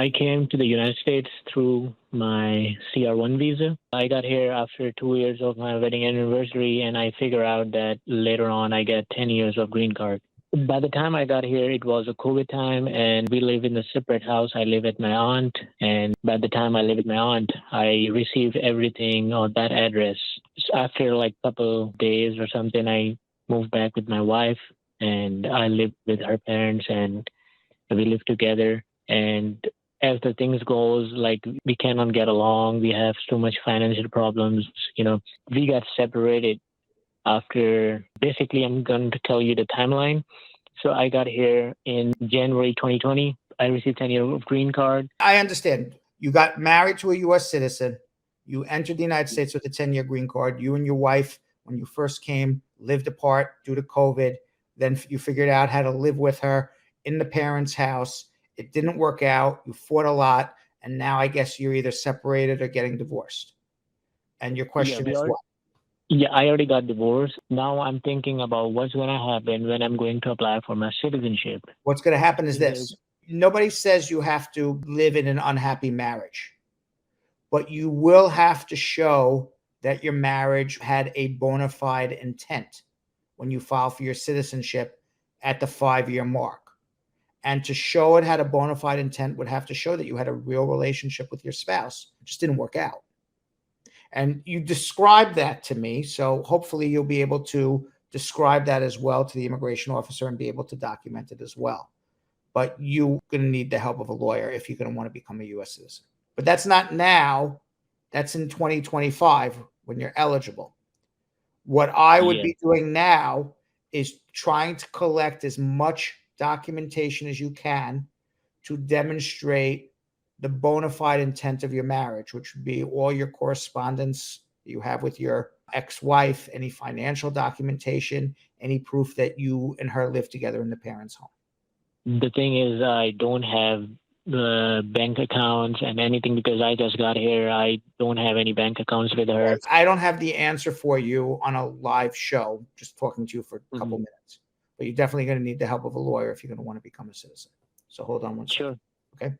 I came to the United States through my CR1 visa. I got here after 2 years of my wedding anniversary, and I figure out that later on I get 10 years of green card. By the time I got here, it was a COVID time, and we live in a separate house. I live with my aunt, and by the time I live with my aunt, I received everything on that address. So after like a couple days or something, I moved back with my wife, and I lived with her parents, and we live together. And as the things goes, like we cannot get along. We have so much financial problems. We got separated after, basically, I'm going to tell you the timeline. So I got here in January 2020. I received 10 years of green card. I understand. You got married to a U.S. citizen. You entered the United States with a 10-year green card. You and your wife, when you first came, lived apart due to COVID. Then you figured out how to live with her in the parents' house. It didn't work out. You fought a lot. And now I guess you're either separated or getting divorced. And your question is what? Yeah, I already got divorced. Now I'm thinking about what's going to happen when I'm going to apply for my citizenship. What's going to happen is this. Nobody says you have to live in an unhappy marriage, but you will have to show that your marriage had a bona fide intent when you file for your citizenship at the 5-year mark. And to show it had a bona fide intent would have to show that you had a real relationship with your spouse. It just didn't work out. And you described that to me. So hopefully you'll be able to describe that as well to the immigration officer and be able to document it as well. But you're going to need the help of a lawyer if you're going to want to become a U.S. citizen. But that's not now. That's in 2025 when you're eligible. What I would be doing now is trying to collect as much documentation as you can to demonstrate the bona fide intent of your marriage, which would be all your correspondence you have with your ex-wife, any financial documentation, any proof that you and her live together in the parents' home. The thing is, I don't have the bank accounts and anything because I just got here. I don't have any bank accounts with her. I don't have the answer for you on a live show, just talking to you for a couple minutes. But you're definitely going to need the help of a lawyer if you're going to want to become a citizen. So hold on one second. Sure. Okay.